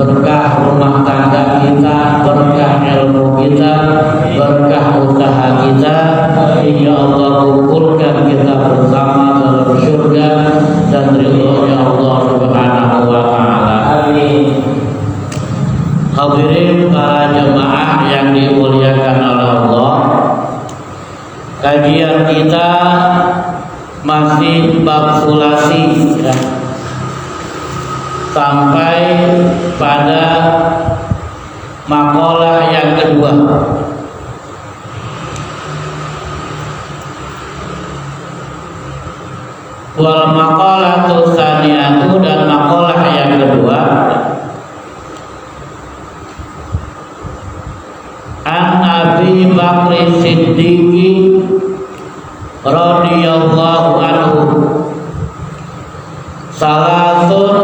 berkah rumah tangga kita, berkah ilmu kita, berkah usaha kita. Ya Allah, kumpulkan kita bersama dalam surga dan ridhonya Allah Subhanahu wa taala. Amin. Hadirin para jemaah yang dimuliakan oleh Allah, kajian kita masih bab sulasi ya, sampai pada makalah yang kedua. Wal maqalatu tsaniyatu, dan makalah yang kedua, An Abi Bakr Siddiq radhiyallahu anhu, salasun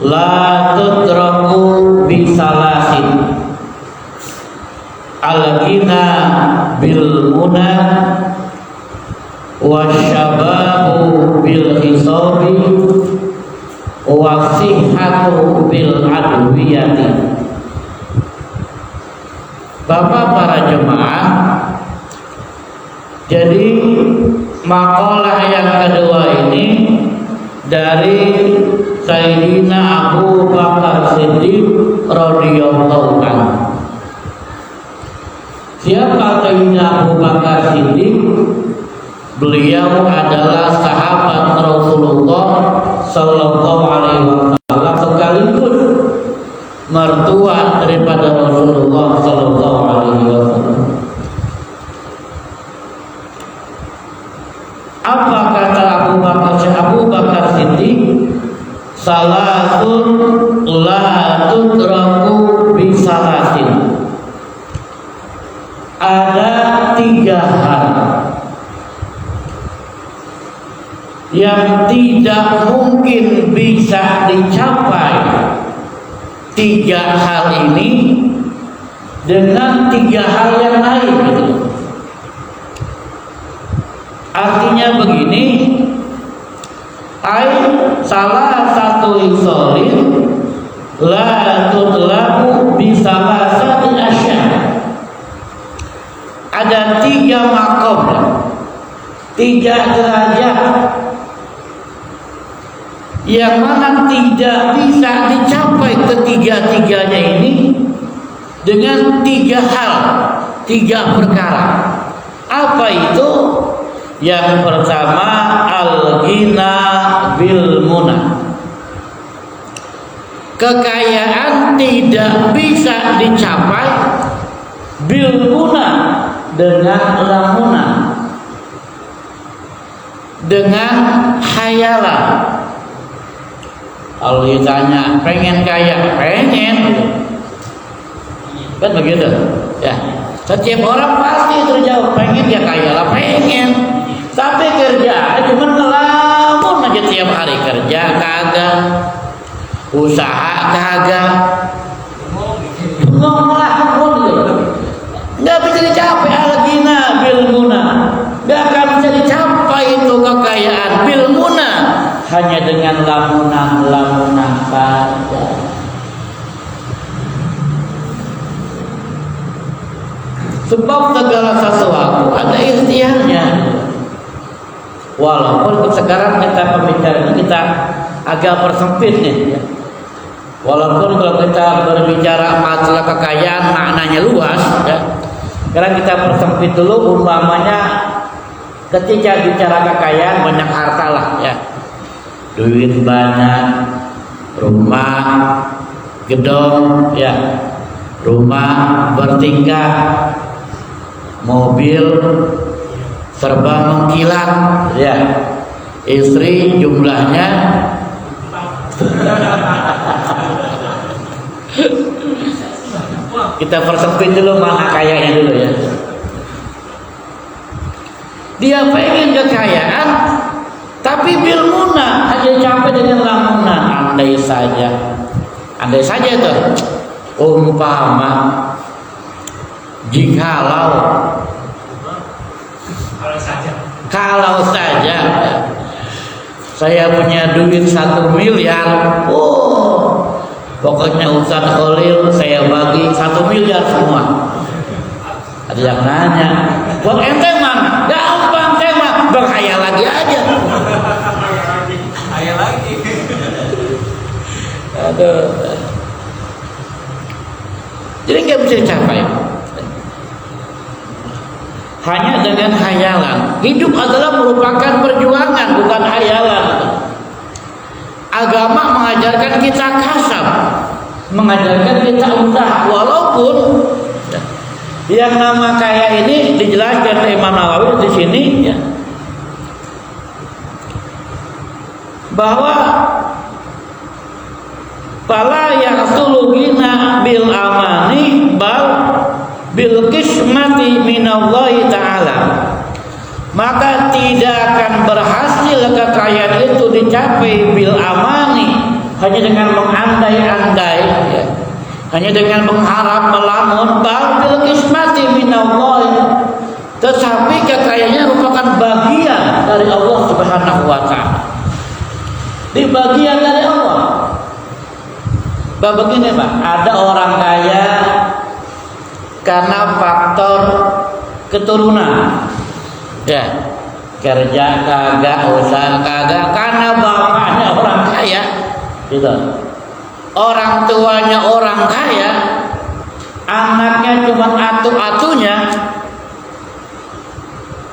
la tudraku bisalasin, al-ghina bil muna wasyababu bil hisabi wasihhatu bil adwiyati. Bapak para jemaah, jadi makalah yang kedua ini dari Sayyidina Abu Bakar Siddiq radhiyallahu anhu. Siapa Sayyidina Abu Bakar Siddiq? Beliau adalah sahabat Rasulullah sallallahu alaihi wasallam, sekaligus mertua daripada Rasulullah sallallahu alaihi wasallam. Apa kata Abu Bakar Siddiq? Salasun la tudraku bisalasin. Ada 3 hal yang tidak mungkin bisa dicapai, 3 hal ini dengan 3 hal yang lain gitu. Artinya begini, salah satu isolin la tudlaku bisalasati asya. Ada 3 makom, 3 derajat yang mana tidak bisa dicapai ketiga-tiganya ini dengan 3 hal, 3 perkara. Apa itu? Yang pertama, al-ghina bil muna. Kekayaan tidak bisa dicapai bil muna, dengan lamuna, dengan khayalan. Kalau ditanya pengen kaya, pengen, kan begitu ya. Setiap orang pasti terjawab pengen, ya kaya lah pengen. Tapi kerja cuma ngelamun aja, tiap hari kerja kagak, usaha kagak, ngelamun gitu, nggak bisa dicapai al-ghina bil muna. Nggak akan bisa dicapai itu kekayaan bil muna hanya dengan lamunan saja. Sebab segala sesuatu ada ikhtiarnya. Walaupun sekarang kita pembicaraan kita agak persempit nih ya. Walaupun kalau kita berbicara masalah kekayaan maknanya luas ya. Sekarang kita persempit dulu, umpamanya ketika bicara kekayaan banyak harta lah ya. Duit banyak, rumah, gedung ya, rumah bertingkat, mobil serba mengkilat ya, istri jumlahnya kita persempit dulu mana kayanya dulu ya. Dia pengen kekayaan tapi bil muna, hanya capai dengan lamunan. Andai saja tuh umpama kalau saja saya punya duit 1 miliar, Pokoknya Ustaz Khalil saya bagi 1 miliar semua. Ada yang nanya, buat ente mana? Gampang saya mah, berkhayal lagi aja. Khayal lagi. Aduh. Jadi nggak bisa dicapai. Hanya dengan khayalan. Hidup adalah merupakan perjuangan, bukan khayalan. Agama mengajarkan kita kasab, mengajarkan kita usaha, walaupun yang nama kaya ini dijelaskan oleh Imam Nawawi di sini ya, bahwa fala yahsulu ghina bil amani bal bil qismati minallahi ta'ala. Maka tidak akan berhasil kekayaan itu dicapai bil amani, hanya dengan mengandai-andai ya, hanya dengan mengharap melamun, bal bil qismati minallahi, tetapi kekayaannya merupakan bagian dari Allah Subhanahu wa taala. Di bagian dari Allah. Begini Pak, ada orang kaya karena faktor keturunan. Ya, kerja kagak, usaha kagak, karena bapaknya orang kaya, gitu. Orang tuanya orang kaya, anaknya cuma atu-atunya,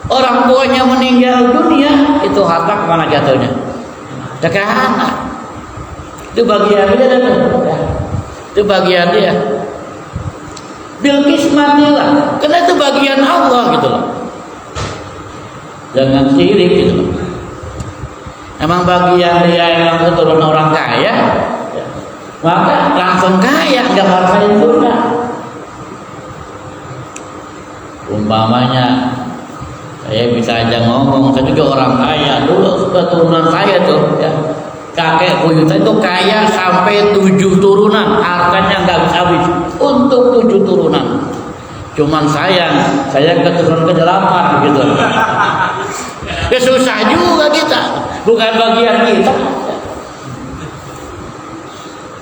orang tuanya meninggal dunia, itu harta kemana jatuhnya? Ke anak. Itu bagian dia, itu bagian dia. Bil qismatillah, karena itu bagian Allah gitu loh. Jangan sirik gitu loh. Emang bagian dia yang keturunan orang kaya, maka langsung kaya, nggak harus kaya surga. Umpamanya saya bisa aja ngomong, saya juga orang kaya dulu, keturunan saya tuh ya, kakek buyut itu kaya sampai 7 turunan, hartanya nggak habis untuk 7 turunan. Cuman saya keturunan ke-8 gitu. Ya susah juga kita, bukan bagian kita.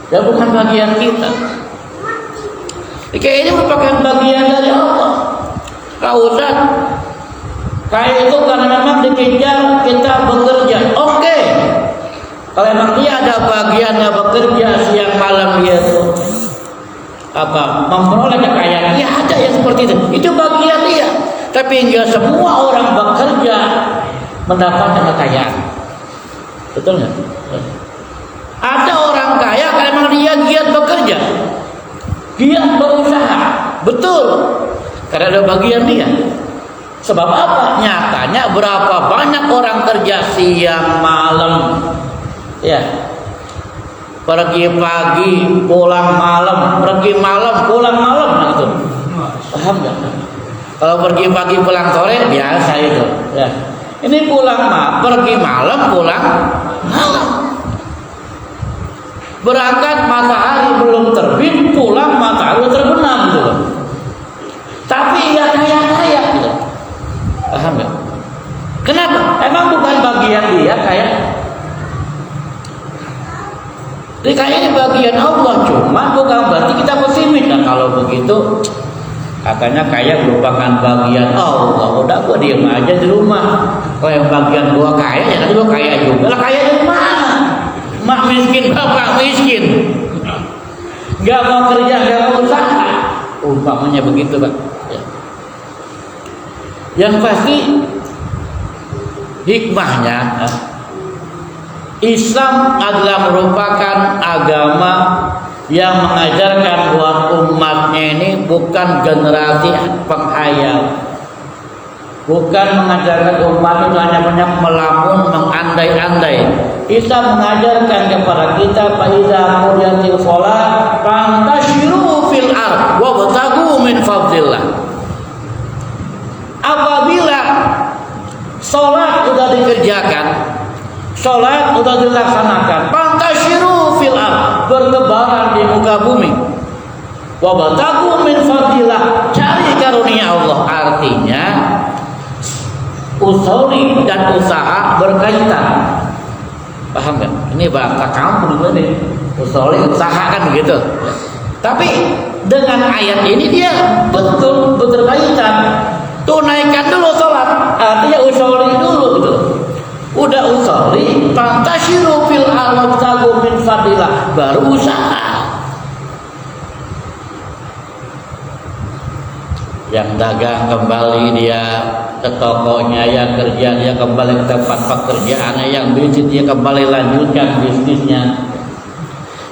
Ya bukan bagian kita. Kayak ini merupakan bagian dari Allah. Kau Ustaz, kayak itu karena memang dikejar kita bekerja. Oke. Kalau memang dia ada bagiannya bekerja siang malam dia tuh memperoleh kekayaan, ya ada yang seperti itu. Itu bagian dia. Tapi enggak semua orang bekerja mendapatkan kekayaan. Betul nggak? Ada orang kaya karena memang dia giat bekerja, giat berusaha. Betul. Karena ada bagian dia. Sebab apa? Nyatanya berapa banyak orang kerja siang malam, ya, pergi pagi pulang malam, pergi malam pulang malam, gitu. Paham nggak? Kalau pergi pagi pulang sore biasa itu. Ya. Ini pergi malam pulang malam. Berangkat matahari belum terbit, pulang matahari terbenam gitu. Tapi nggak kaya gitu. Paham nggak? Kenapa? Emang bukan bagian dia kaya? Jadi kayaknya bagian Allah, cuma bukan berarti kita pesimis. Nah kalau begitu, katanya kaya merupakan bagian Allah. Udah gua diem aja di rumah. Kalau yang bagian gua kaya, ya nanti gua kaya juga. Lah kaya dari mana? Mak miskin, bapak miskin. Gak mau kerja, gak mau usaha. Umpamanya begitu Pak. Ya. Yang pasti hikmahnya, Islam adalah merupakan agama yang mengajarkan buat umatnya ini bukan generasi penghayal, bukan mengajarkan umat itu hanya banyak melamun, mengandai-andai. Islam mengajarkan kepada kita, faiza qudiyatis shalah fantashiru fil ardh wabtaghu min fadlillah. Apabila sholat sudah dikerjakan, sholat sudah dilaksanakan, fantashiru fil ardh, bertebaran di muka bumi, wabtaghu min fadlillah, cari karunia Allah. Artinya usuli dan usaha berkaitan. Paham nggak? Ini bahasa kampung ini. Usolli usaha kan begitu. Tapi dengan ayat ini dia betul berkaitan. Tunaikan dulu sholat, artinya usolli dulu gitu. Udah usolli, fantashiru fil ardi wabtaghu min fadillah, baru usaha. Yang dagang kembali dia ke tokonya, yang kerja dia kembali ke tempat pekerjaannya, yang bisnis dia kembali lanjutkan bisnisnya.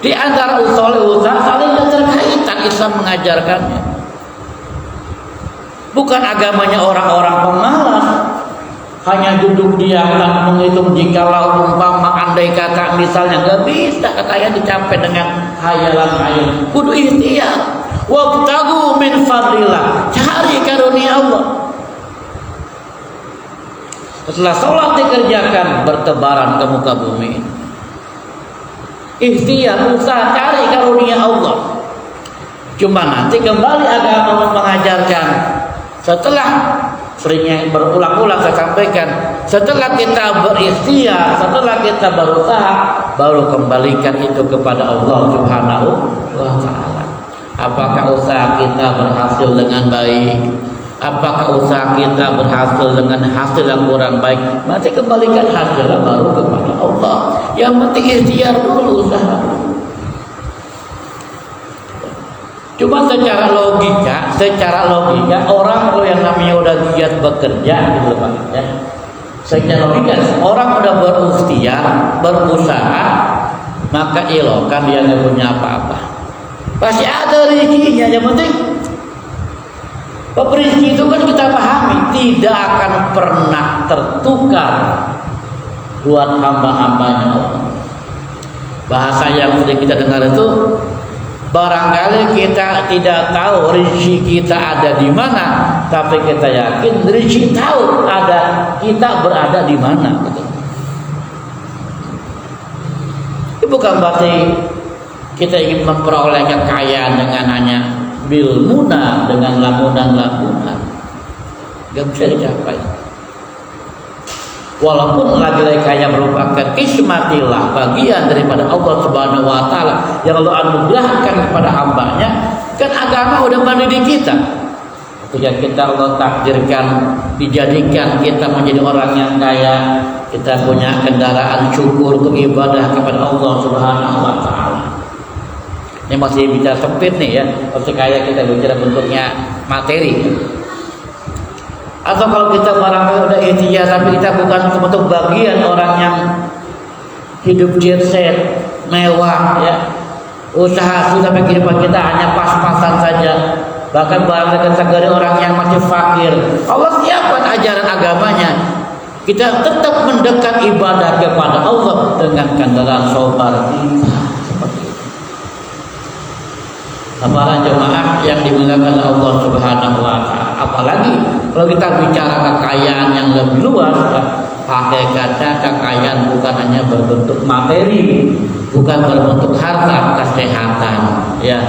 Di antara usolli usaha saling keterkaitan, Islam mengajarkannya. Bukan agamanya orang-orang pemalas, hanya duduk diam dan menghitung jikalau umpama andai kata misalnya, nggak bisa kata yang dicapai dengan hayalan-hayalan. Kudu ikhtiar. Wabtaghu min fadlillah, cari karunia Allah. Setelah sholat dikerjakan, bertebaran ke muka bumi. Ikhtiar, usaha cari karunia Allah. Cuma nanti kembali agama mengajarkan, setelah seringnya berulang-ulang saya sampaikan, setelah kita berikhtiar, setelah kita berusaha, baru kembalikan itu kepada Allah Subhanahu wa ta'ala. Apakah usaha kita berhasil dengan baik? Apakah usaha kita berhasil dengan hasil yang kurang baik? Nanti kembalikan hasilnya baru kepada Allah. Yang penting ikhtiar dulu, usaha. Cuma secara logika orang kalau yang namanya udah giat bekerja gitu Pak ya. Secara logika orang udah berikhtiar, berusaha, maka ilokan dia nggak punya apa-apa. Pasti ada rezekinya, yang penting rezeki itu kan kita pahami tidak akan pernah tertukar buat hamba-hambanya Allah. Bahasa yang sering kita dengar itu, barangkali kita tidak tahu rezeki kita ada di mana, tapi kita yakin rezeki tahu ada kita berada di mana. Itu bukan berarti kita ingin memperoleh kekayaan dengan hanya bil munah, dengan lamunan-lamunan. Gak bisa dicapai. Walaupun lagi-lagi kaya merupakan kismatillah, bagian daripada Allah Subhanahu wa ta'ala yang Allah anugerahkan kepada hambanya. Kan agama udah mendidik kita. Ketika kita Allah takdirkan, dijadikan kita menjadi orang yang kaya, kita punya kendaraan syukur untuk ibadah kepada Allah Subhanahu wa ta'ala. Ini masih bicara sempit nih ya, masih kaya kita bicara bentuknya materi. Atau kalau kita barangkali udah ikhtiar tapi kita bukan bentuk bagian orang yang hidup jet set, mewah ya, usaha sampai kehidupan kita hanya pas-pasan saja, bahkan barangkali kita orang yang masih fakir, Allah siapkan ajaran agamanya. Kita tetap mendekat ibadah kepada Allah dengan kendaraan sobar kita. Para jemaah yang dimuliakan Allah Subhanahu wa ta'ala, apalagi kalau kita bicara kekayaan yang lebih luas, hakikatnya kekayaan bukan hanya berbentuk materi, bukan berbentuk harta, kesehatan, ya,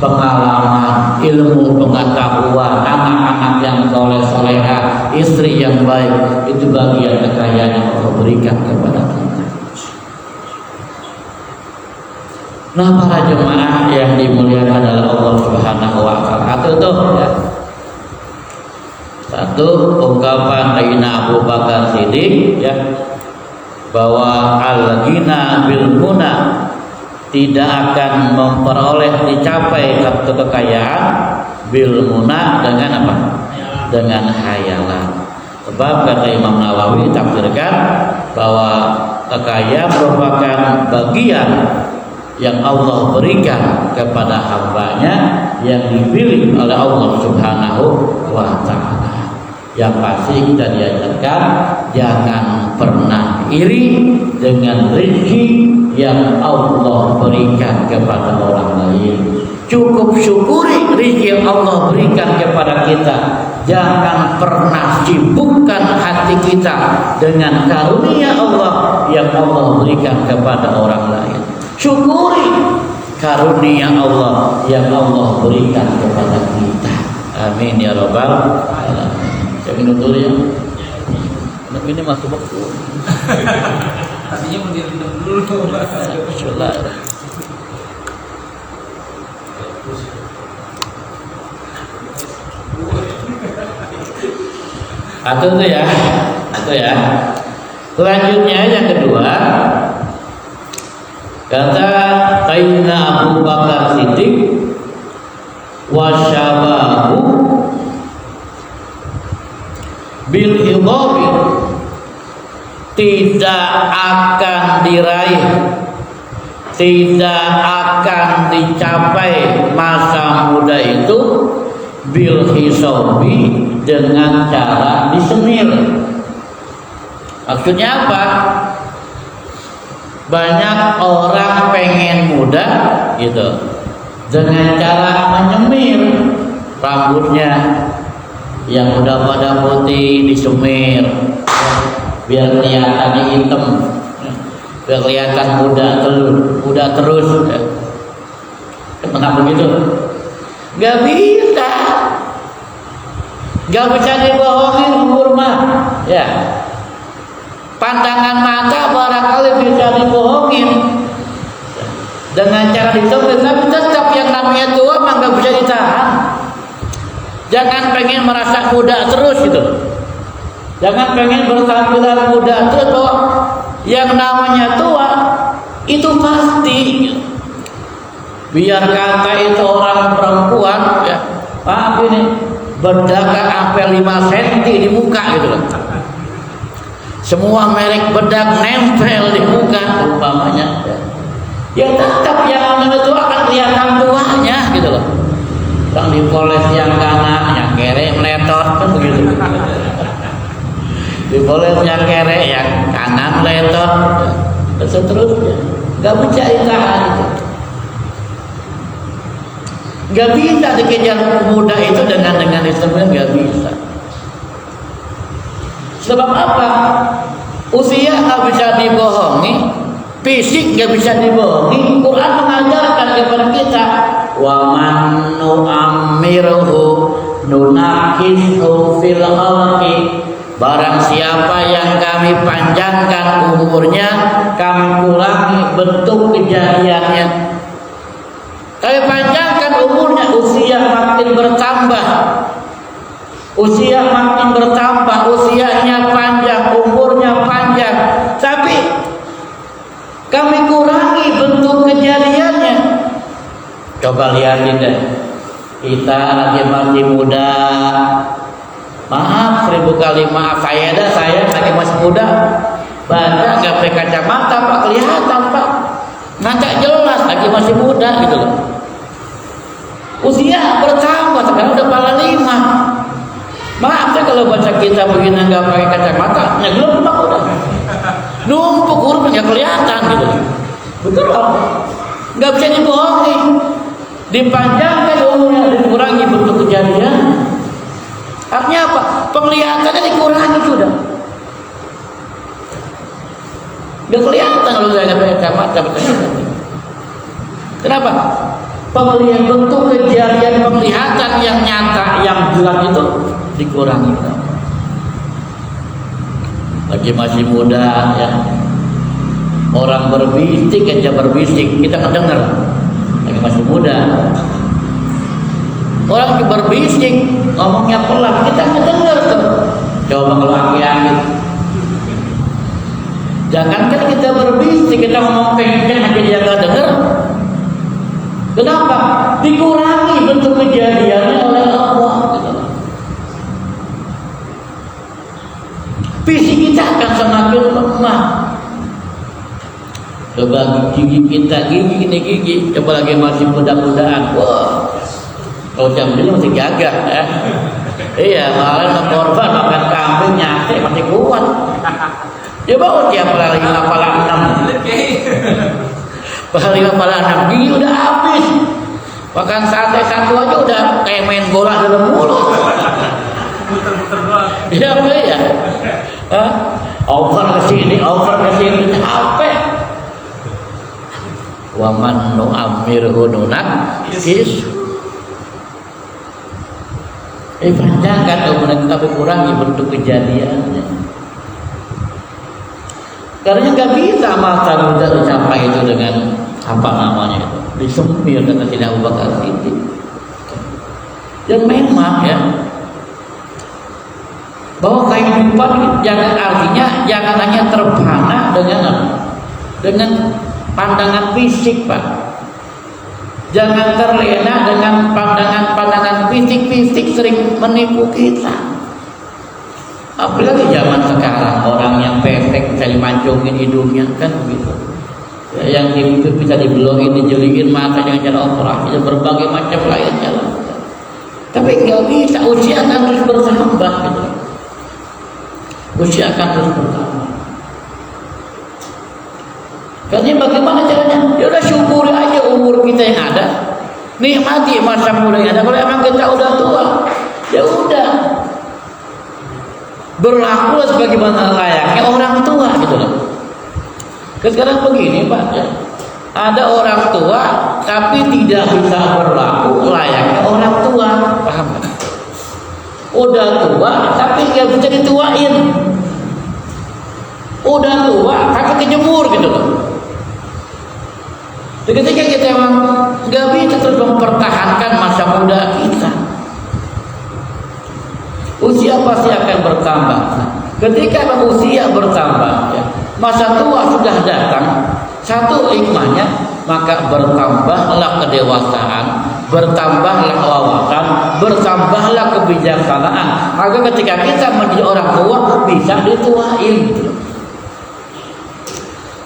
pengalaman, ilmu, pengetahuan, anak-anak yang soleh-soleha, istri yang baik, itu bagian kekayaan yang Allah berikan kepada kita. Nah, para jemaah yang dimuliakan oleh Allah Subhanahu wa ta'ala, itu ya. Satu ungkapan Sayyidina Abu Bakar Siddiq ya, bahwa al-ghina bil guna, tidak akan memperoleh dicapai kekayaan bil guna dengan apa? Dengan hayalan. Sebab kata Imam Nawawi tafsirkan bahwa kekayaan merupakan bagian yang Allah berikan kepada hambanya yang dipilih oleh Allah Subhanahu wa ta'ala. Yang pasti kita diajarkan jangan pernah iri dengan rezeki yang Allah berikan kepada orang lain. Cukup syukuri rezeki yang Allah berikan kepada kita. Jangan pernah sibukkan hati kita dengan karunia Allah yang Allah berikan kepada orang lain. Syukuri karunia Allah yang Allah berikan kepada kita. Amin ya rabbal alamin. Saya minum dulu ya. Ini masuk waktu. Artinya mau diminum dulu. Bismillah. Satu itu ya. Selanjutnya yang kedua, kata Sayyidina Abu Bakar Siddiq wasyabahu bil idhabi, tidak akan diraih, tidak akan dicapai masa muda itu bil hisabi, dengan cara disemir. Maksudnya apa? Banyak orang pengen muda gitu dengan cara menyemir rambutnya yang udah pada putih, disemir biar kelihatannya hitam, biar kelihatan muda terus ya. Kenapa begitu? Gak bisa dibohongin umur mah ya. Pandangan mata barangkali bisa dibohongin dengan cara disemir, tapi tetap yang namanya tua mah gak bisa ditahan. Jangan pengen merasa muda terus gitu, jangan pengen bertampilan muda terus, bahwa yang namanya tua itu pasti gitu. Biar kata itu orang perempuan ya, maaf ini bedaknya sampai 5 cm di muka gitu loh. Semua merek bedak nempel di muka umpamanya. Ya tetap yang namanya tua akan kelihatan tuanya gitu loh. Yang dipoles yang kanan, yang kere meletot kan begitu. Dipoles yang kere, yang kanan meletot, dan seterusnya. Gak bisa ditahan itu. Gak bisa dikejar pemuda itu dengan disemir, gak bisa. Sebab apa? Usia gak bisa dibohongi, fisik gak bisa dibohongi. Quran mengajarkan kepada kita, wa man nu'ammirhu nunakishu fil khalqi, barang siapa yang kami panjangkan umurnya, kami kurangi bentuk kejadiannya. Kami panjangkan umurnya, usia makin bertambah, usianya panjang, umurnya panjang, tapi kami kurangi bentuk kejadiannya. Coba lihatin deh, kita lagi masih muda, maaf 1000 kali maaf, saya lagi masih muda, baca gak pakai kacamata pak, kelihatan pak, ngaca jelas, lagi masih muda gitu loh. Usia bertambah, sekarang udah kepala 5. Maaf deh kalau baca kita begini nggak pakai kacamata, nyeglem pak udah, numpuk hurufnya kelihatan gitu. Betul pak, nggak bisa dibohongi. Dipanjangkan umurnya, dikurangi bentuk kejadian. Artinya apa? Penglihatannya dikurangi sudah. Nggak kelihatan kalau nggak pakai kacamata. Kenapa? Penglihatan, bentuk kejadian penglihatan yang nyata, yang jelas itu dikurangi. Lagi masih muda ya, orang berbisik aja berbisik, kita nggak dengar. Lagi masih muda, orang berbisik ngomongnya pelan, kita nggak dengar tuh. Coba kalau aki-aki, jangankan kita berbisik, kita ngomong kenceng aja dia nggak dengar. Kenapa? Dikurangi bentuk kejadiannya oleh Allah. Fisik kita akan semakin lemah. Coba gigi kita, gigi, coba lagi masih muda-mudaan. Wah, kalau jam ini masih gagah ya. Iya, malah korban makan kambing nyate masih kuat. Coba tiap hari kepala 6. Paling kepala 6 gigi udah habis. Makan sate satu aja udah kayak main bola dalam mulut. Muter-muter doang. Iya apa ya? Over ke sini, capek. Wa man nu'ammirhu nunakis. Panjangkan kemudian tapi kurangi bentuk kejadiannya. Karena nggak bisa masa muda dicapai itu dengan apa namanya itu, disempir dengan tidak Abu Bakar Siddiq. Dan memang ya, bahwa kehidupan jangan artinya jangan hanya terpana dengan pandangan fisik, Pak. Jangan terlena dengan pandangan fisik sering menipu kita. Apalagi zaman sekarang orang yang pesek bisa dimancungin hidungnya kan begitu. Ya, yang bisa dibelokin, dijeliin mata dengan cara operasi dan berbagai macam lain jalan. Tapi nggak bisa, usia akan terus bertambah gitu. Usia akan terus bertambah. Karena bagaimana caranya? Ya udah syukuri aja umur kita yang ada, nikmati masa muda yang ada. Kalau emang kita udah tua, ya udah berlaku sebagaimana layaknya orang tua gitu loh. Sekarang begini Pak, ya. Ada orang tua tapi tidak bisa berlaku layaknya orang tua, paham kan? Udah tua tapi nggak bisa dituain. Udah tua tapi kejemur gitu loh. Ketika kita emang nggak bisa terus mempertahankan masa muda kita, usia pasti akan bertambah. Ketika usia bertambah, ya, masa tua sudah datang. Satu hikmahnya, maka bertambahlah kedewasaan, bertambahlah wawasan, bertambahlah kebijaksanaan. Agar ketika kita menjadi orang tua bisa dituain.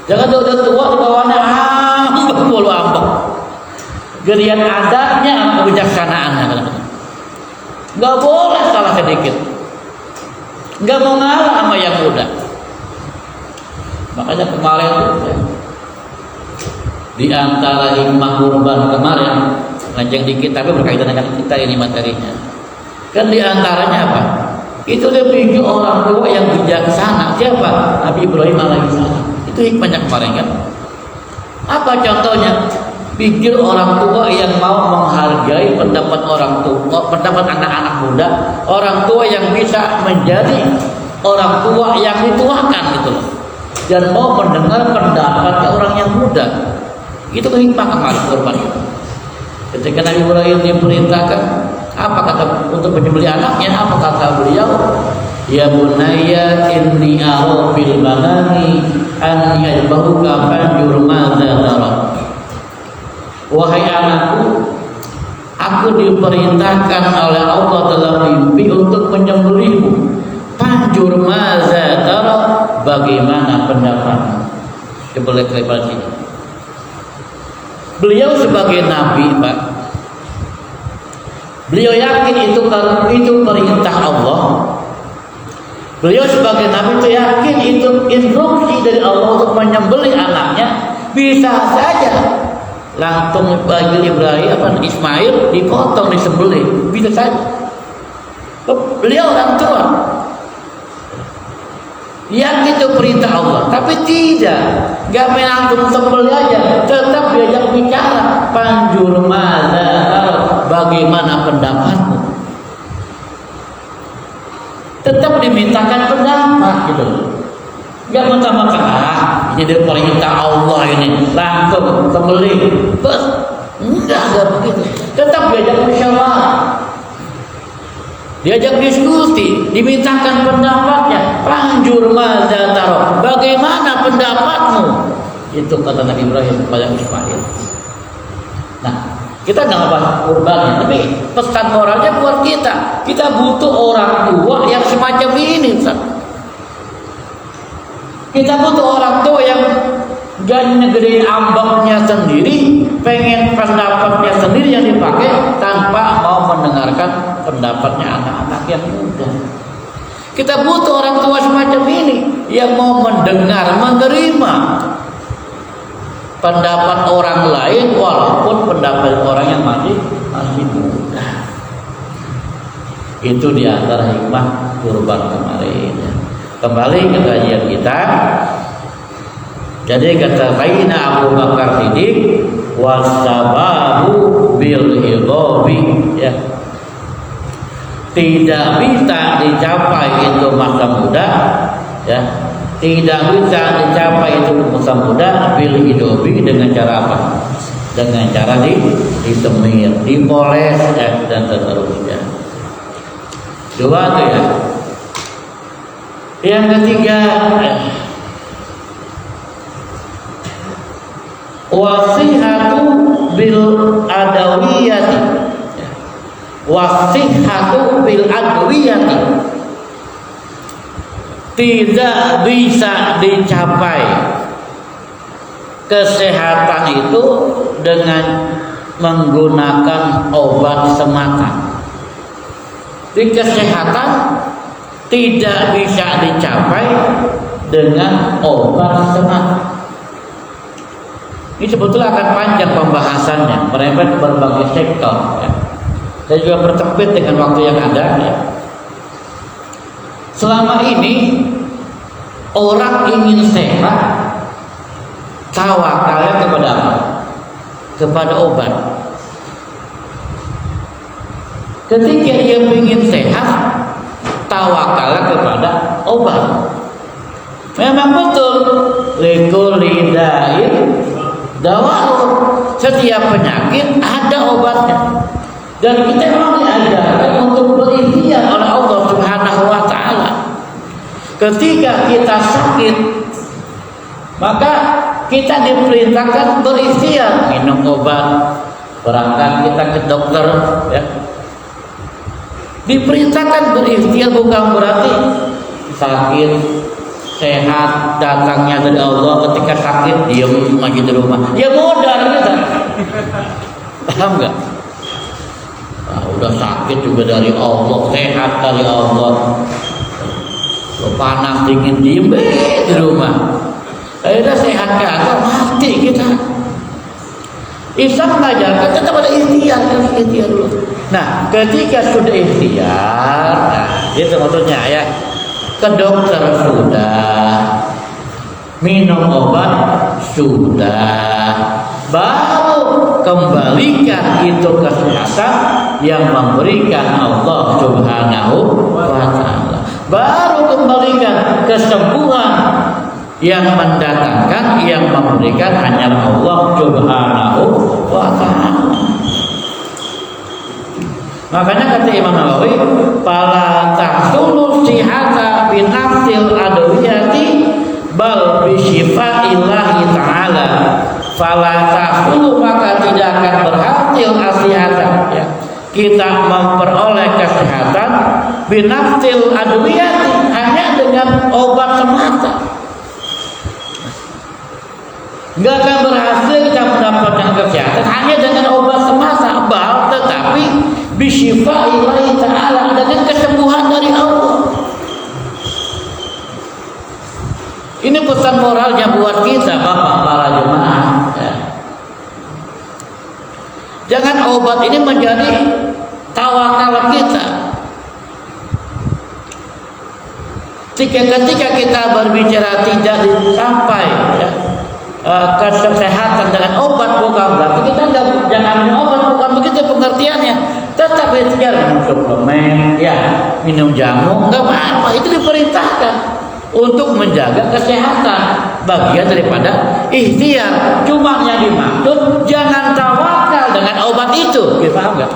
Jangan udah tua bawahnya bolu ambek. Gerian adabnya kebijaksanaan. Gak boleh salah sedikit. Gak mau ngalah sama yang muda. Makanya kemarin ya, di antara hikmah kurban kemarin nganceng dikit tapi berkaitan dengan kita ini materinya. Kan di antaranya apa? Itu lebih orang tua yang bijaksana. Siapa? Nabi Ibrahim alaihissalam. Itu hikmahnya kemarin kan. Apa contohnya? Pikir orang tua yang mau menghargai pendapat orang tua, pendapat anak-anak muda, orang tua yang bisa menjadi orang tua yang dituakan gitu loh. Dan mau mendengar pendapat orang yang muda. Itu hikmah kemarin kurban itu. Ketika Nabi Ibrahim diperintahkan, apa kata untuk menyembelih anaknya? Apa kata beliau? Ya bunayya inni ara fil manami an yadbahuka fanjur madza tara. Wahai anakku, aku diperintahkan oleh Allah dalam mimpi untuk menyembelihmu. Fanjur madza tara, bagaimana pendapatmu? Coba lihat lebar sini. Beliau sebagai nabi, Pak. Beliau yakin itu perintah Allah. Beliau sebagai nabi itu yakin itu instruksi dari Allah untuk menyembelih anaknya. Bisa saja langsung bagi Ibrahim Ismail dipotong, disembelih, bisa saja. Beliau orang tua yakin itu perintah Allah, tapi tidak, gak main langsung sembelih aja, tetap diajak bicara. Panjur madza, bagaimana pendapatmu? Tetap dimintakan pendapat gitu. Gak mentah-mentah, ini dia perintah Allah ini, langsung sembelih. Terus enggak begitu. Tetap diajak musyawarah, diajak diskusi, dimintakan pendapatnya. Panjur madza tara, bagaimana pendapatmu? Itu kata Nabi Ibrahim kepada Ismail. Nah, kita nggak bahas kurbannya, tapi pesan moralnya buat kita. Kita butuh orang tua yang semacam ini, Ustaz. Kita butuh orang tua yang gak ngegedein ambaknya sendiri, pengen pendapatnya sendiri yang dipakai tanpa mau mendengarkan pendapatnya anak-anak yang muda. Kita butuh orang tua semacam ini yang mau mendengar, menerima pendapat orang lain walaupun pendapat orang yang masih muda. Itu diantara hikmah kurban kemarin. Kembali ke kajian kita. Jadi kata Sayyidina Abu Bakar Siddiq, wasababu bil hidabi, ya. Tidak bisa dicapai itu masa muda, ya. Tidak bisa dicapai itu masa muda bil hidabi dengan cara apa? Dengan cara disemir, dipoles, ya, dan seterusnya. Dua tuh ya. Yang ketiga, wasihatu bil adawiyati. Wasihatu bil adawiyati. Tidak bisa dicapai kesehatan itu dengan menggunakan obat semata. Di kesehatan tidak bisa dicapai dengan obat semata. Ini sebetulnya akan panjang pembahasannya, merembet berbagai sektor. Ya. Saya juga bersempit dengan waktu yang ada. Ya. Selama ini orang ingin sehat, tawakalnya kepada apa? Kepada obat. Ketika dia ingin sehat, tawakalnya kepada obat. Memang betul, likulli da'in dawa'un. Setiap penyakit ada obatnya. Dan kita memang diajarkan untuk berikhtiar oleh Allah Subhanahu wa taala. Ketika kita sakit, maka kita diperintahkan berikhtiar, minum obat, berangkat kita ke dokter, ya. Diperintahkan berikhtiar, bukan berarti sakit sehat datangnya dari Allah, ketika sakit diam lagi di rumah. Ya modal kita. Paham enggak? Nah, udah sakit juga dari Allah, sehat dari Allah. Lo panas dingin diem di rumah. Udah sehat kagak, mati kita. Islam mengajarkan tetap ada ikhtiar dulu. Nah, ketika sudah ikhtiar, nah itu maksudnya ya. Ke dokter sudah, minum obat sudah, baru kembalikan itu kesehatan yang memberikan Allah Subhanahu wa taala. Baru kembalikan kesembuhan yang mendatangkan, yang memberikan hanyalah Allah Subhanahu wa taala. Makanya kata Imam Nawawi, "Fala tahsulu sihata bi nafsil adawiyati bal bi syifaillahi ta'ala." Fala tahsulu, maka tidak akan berhasil asihatan, ya. Kita memperoleh kesehatan bi nafsil adawiyati, hanya dengan obat semata. Enggak akan berhasil kita mendapatkan kesehatan hanya dengan obat semata, tetapi bisyifaillahi ta'ala, dengan kesembuhan dari Allah. Ini pesan moralnya buat kita, Bapak para jemaah, ya. Jangan obat ini menjadi tawakal kita. Ketika kita berbicara tidak dicapai, ya, kesehatan dengan obat, bukan berarti kita jangan minum obat, bukan begitu pengertiannya. Tetap ikhtiar, minum suplemen, ya, minum jamu, enggak apa-apa, itu diperintahkan untuk menjaga kesehatan, bagian daripada ikhtiar. Cuma yang dimaksud jangan tawakal dengan obat itu, kita paham enggak?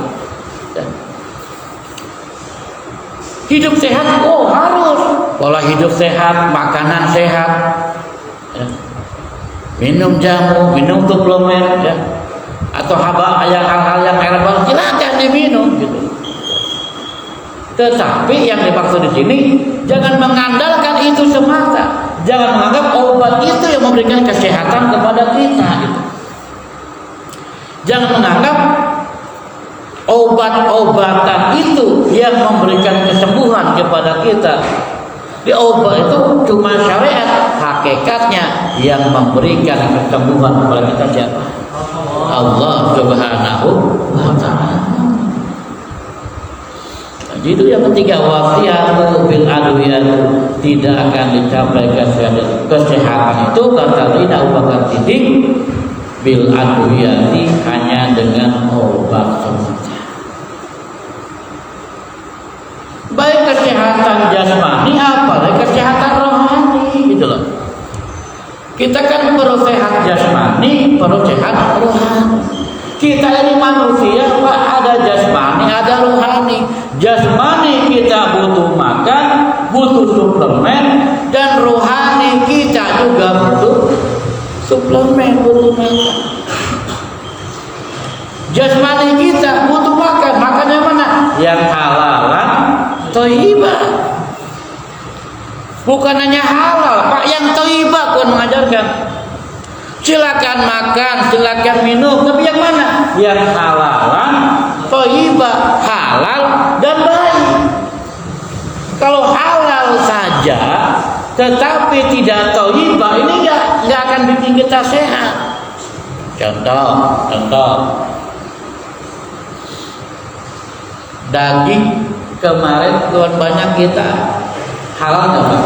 Hidup sehat, harus pola hidup sehat, makanan sehat, ya. Minum jamu, minum suplemen, ya. Atau hal-hal yang herbal, silakan diminum, gitu. Tetapi yang dimaksud di sini jangan mengandalkan itu semata. Jangan menganggap obat itu yang memberikan kesehatan kepada kita, gitu. Jangan menganggap obat-obatan itu yang memberikan kesembuhan kepada kita. Di obat itu cuma syariat, hakikatnya yang memberikan kesembuhan kepada kita siapa? Allah Subhanahu wa taala. Jadi itu yang ketiga, wasiyatu bil adwiyah, tidak akan dicapai kesehatan itu kata Sayyidina Abu Bakar Siddiq, bil adwiyati, hanya dengan obat semata. Baik kesehatan jasmani, apalagi kesehatan rohani, gitu loh. Kita kan perlu sehat jasmani, perlu sehat rohani. Kita ini manusia, Pak, ada jasmani, ada rohani. Jasmani kita butuh makan, butuh suplemen, dan rohani kita juga butuh suplemen, butuh makan. Jasmani kita butuh makan, makannya mana? Yang halalan, thayyibah. Bukan hanya halal, Pak, yang thayyibah pun mengajarkan. Silakan makan, silakan minum, tapi yang mana? Yang halalan, thayyibah, halal dan baik. Kalau halal saja, tetapi tidak thayyibah, ini nggak akan bikin kita sehat. Contoh, daging kemarin keluar banyak kita, halal nggak, Pak?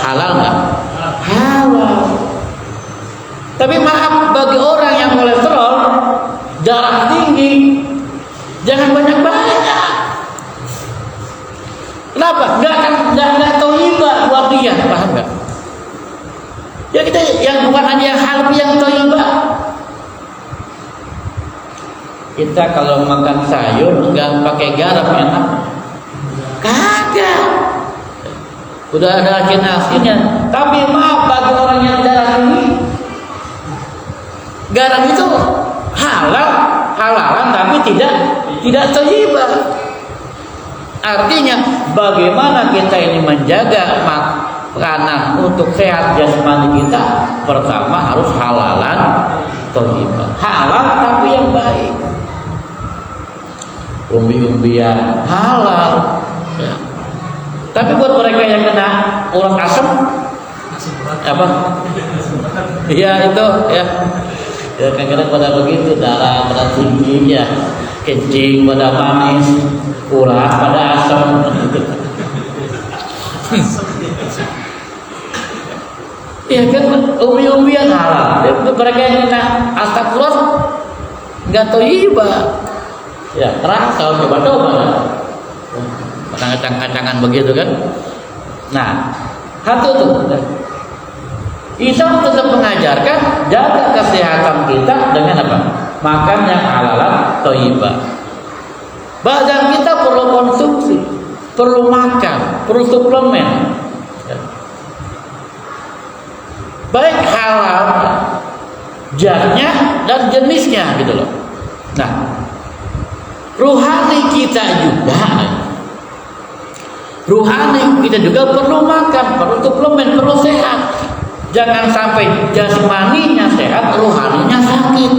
Halal nggak? Halal. Tapi maaf, bagi orang yang kolesterol, darah tinggi, jangan banyak-banyak. Kenapa? Nggak thayyibah buat dia, paham nggak? Ya kita yang bukan hanya yang halal, yang thayyibah. Kita kalau makan sayur nggak pakai garam enak? Kagak. Udah ada asin-asinnya. Tapi maaf, bagi orang yang darah tinggi, garam itu halalan tapi tidak thayyibah. Artinya bagaimana kita ini menjaga makanan untuk sehat jasmani kita? Pertama harus halalan thayyibah. Halal tapi yang baik. Umbi-umbian halal. Ya. Tapi buat mereka yang kena urat asam apa? Iya itu ya. Ya kadang-kadang pada begitu, darah pada tinggi ya, kencing pada manis, urat pada asam. Ya kan umbi-umbian halal. Mereka yang kena astagfirullah nggak thayyibah. Ya keras kalau coba-coba. Kacang-kacangan begitu kan. Nah, satu tuh. Islam tetap mengajarkan jaga kesehatan kita dengan apa? Makan yang halalan thayyibah. Badan kita perlu konsumsi, perlu makan, perlu suplemen. Baik halal, zatnya dan jenisnya gitu loh. Nah, rohani kita juga perlu makan, perlu suplemen, perlu sehat. Jangan sampai jasmaninya sehat, rohaninya sakit.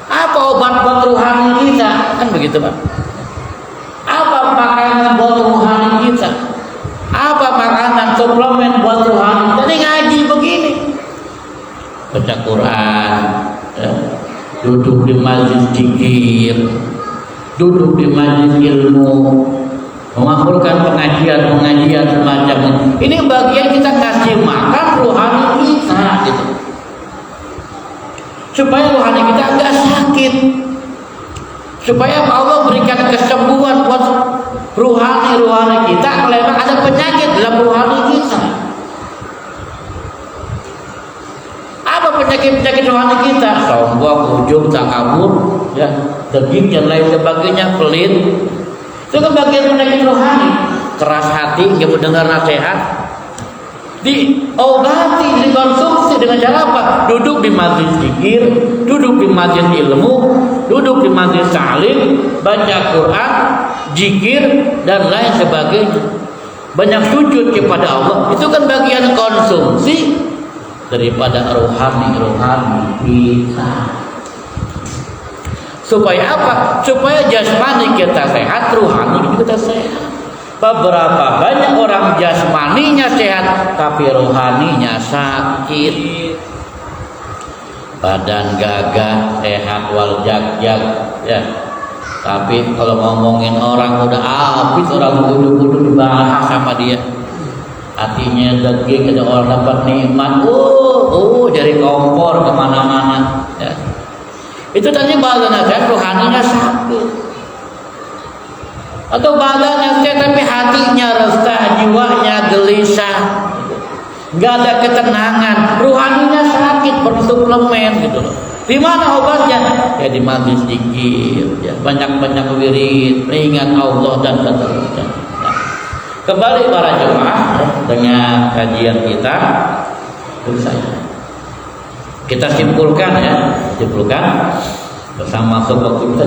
Apa obat buat rohani kita? Kan begitu, Pak. Apa makanan buat rohani kita? Apa makanan suplemen buat rohani? Tadi ngaji begini, baca Quran, ya. Duduk di majlis zikir, duduk di majlis ilmu, mengamalkan pengajian semacam ini. Ini bagian kita kasih makan rohani kita, gitu. Supaya rohani kita enggak sakit, supaya Allah berikan kesembuhan buat rohani kita. Kalau memang ada penyakit dalam rohani kita, apa penyakit rohani kita? Sombong, ujub, takabur, ya, deging dan lain sebagainya, pelit. Itu kan bagian penyakit rohani. Keras hati, nggak mendengar nasihat, diobati, dikonsumsi dengan cara apa? Duduk di majlis zikir, duduk di majlis ilmu, duduk di majlis ta'lim, baca Quran, zikir dan lain sebagainya. Banyak sujud kepada Allah. Itu kan bagian konsumsi daripada rohani kita. Supaya apa? Supaya jasmani kita sehat, rohani kita sehat. Beberapa banyak orang jasmaninya sehat, tapi rohaninya sakit. Badan gagah, sehat wal jag, ya. Tapi kalau ngomongin orang udah habis, orang kudu dibahas sama dia. Hatinya daging, ada orang dapat nikmat, dari kompor kemana-mana. Ya. Itu tadi badannya sehat, rohaninya sakit. Atau badannya sehat tapi hatinya resah, jiwanya gelisah, nggak ada ketenangan, rohaninya sakit, perlu suplemen gitu loh. Di mana obatnya? Ya di majlis zikir, ya banyak-banyak wirid, mengingat Allah dan seterusnya. Nah, kembali para jemaah dengan kajian kita, kita simpulkan bersama sobat kita.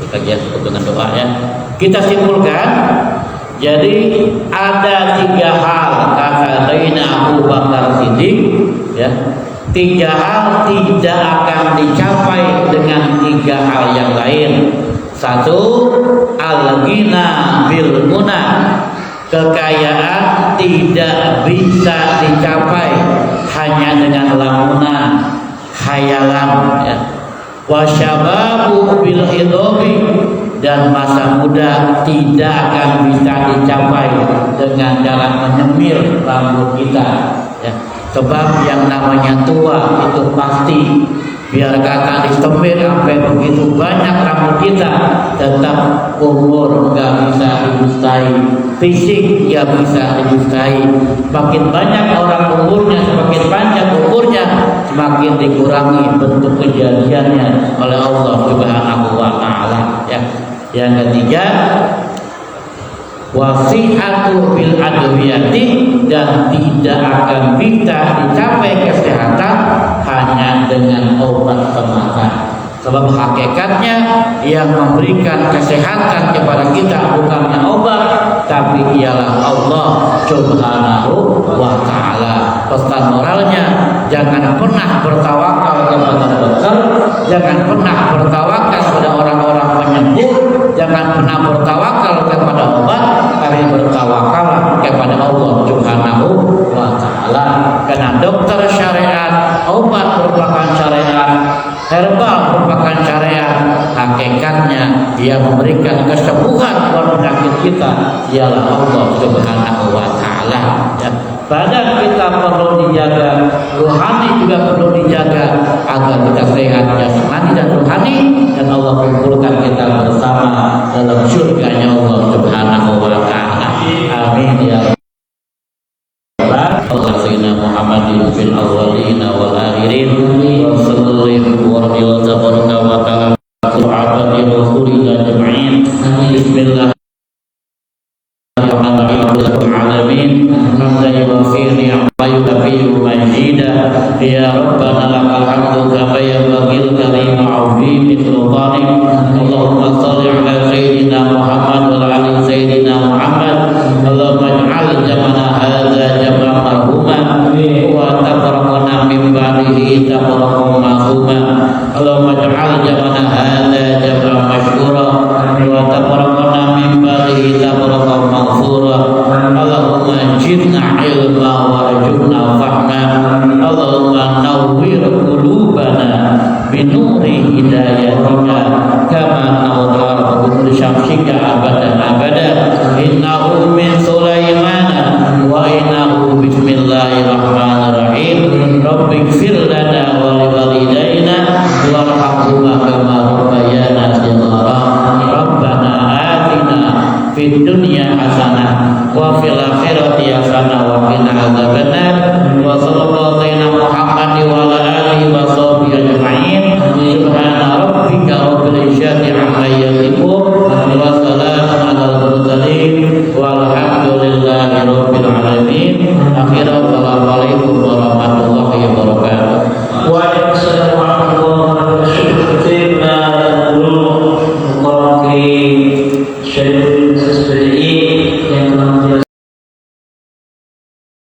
Kajian dengan doa ya. Kita simpulkan. Jadi ada 3 hal kata Sayyidina Abu Bakar Siddiq ya. 3 hal tidak akan dicapai dengan 3 hal yang lain. 1, al-ghina bil muna. Kekayaan tidak bisa dicapai hanya dengan lamunan, khayalan ya. Wasyababu bil hidobi, dan masa muda tidak akan bisa dicapai dengan cara menyemir rambut kita ya. Sebab yang namanya tua itu pasti, biar kata disemir sampai begitu banyak rambut kita, tetap umur nggak bisa didustai, fisik ya bisa didustai. Makin banyak orang umurnya, semakin panjang umurnya, semakin dikurangi bentuk kejadiannya oleh Allah Subhanahu wa Ta'ala ya. Yang ketiga, wasihatu bil adwiyati, dan tidak akan bisa dicapai kesehatan hanya dengan obat semata. Sebab hakikatnya yang memberikan kesehatan kepada kita bukannya obat, tapi ialah Allah Subhanahu wa Ta'ala. Pesan moralnya, jangan pernah bertawakal kepada dokter, jangan pernah bertawakal kepada orang-orang penyembuh, jangan pernah bertawakal kepada obat, tapi bertawakal kepada Allah Subhanahu wa Ta'ala. Karena dokter syariat, obat merupakan syariat, herbal merupakan syariat. Hakikatnya dia memberikan kesembuhan buat penyakit kita ialah Allah Subhanahu wa Ta'ala ya. Badan kita perlu dijaga, rohani juga perlu dijaga agar kita sehat jasmani dan rohani, dan Allah kumpulkan kita bersama dalam surganya Allah Subhanahu wa Ta'ala. Amin ya Allah. Sayyidina Muhammadin fil awwalina wal akhirin wa sallallahu wa radiyallahu wa ta'ala sahabati rasulillah jama'in. Bismillah alamin. Hamdan yuwafi ni'ma yukafi majida. Ya Rabbana lakal hamdu kama yanbaghi karim 'azimi sultanik. Allahumma shalli ala sayyidina Muhammad wa ala ali sayyidina Muhammad. Allahumma ij'al jamana hadza jam'an marhuman wa tafarraqna min ba'dihi tafarraqan ma'suman. Allahumma ij'al jamana hadza jam'an mashkura wa tafarraqna min ba'dihi tafarraqan maghfura. Allahumma zidna ilma warzuqna fahma. Allahumma nawwir qulubana binuri hidayatika kama nawwara bi syamsika abadan abadan. Innahu min Sulaiman wa innahu bismillahirrahmanirrahim. Rabbighfir lana wa liwalidayna warhamhuma kama rabbayana shighara. Rabbana atina fid dunya hasanah wa fil akhirati hasanah wa qina adzabannar. Wa sallallahu ala Muhammad wa ala alihi wa sahbihi ajma'in. Subhana rabbika rabbil izzati amma yasifun wa salamun alal mursalin walhamdulillahi rabbil alamin. Akhirnya wassalamualaikum warahmatullahi wabarakatuh. Waalaikumsalam warahmatullahi wabarakatuh. Syekh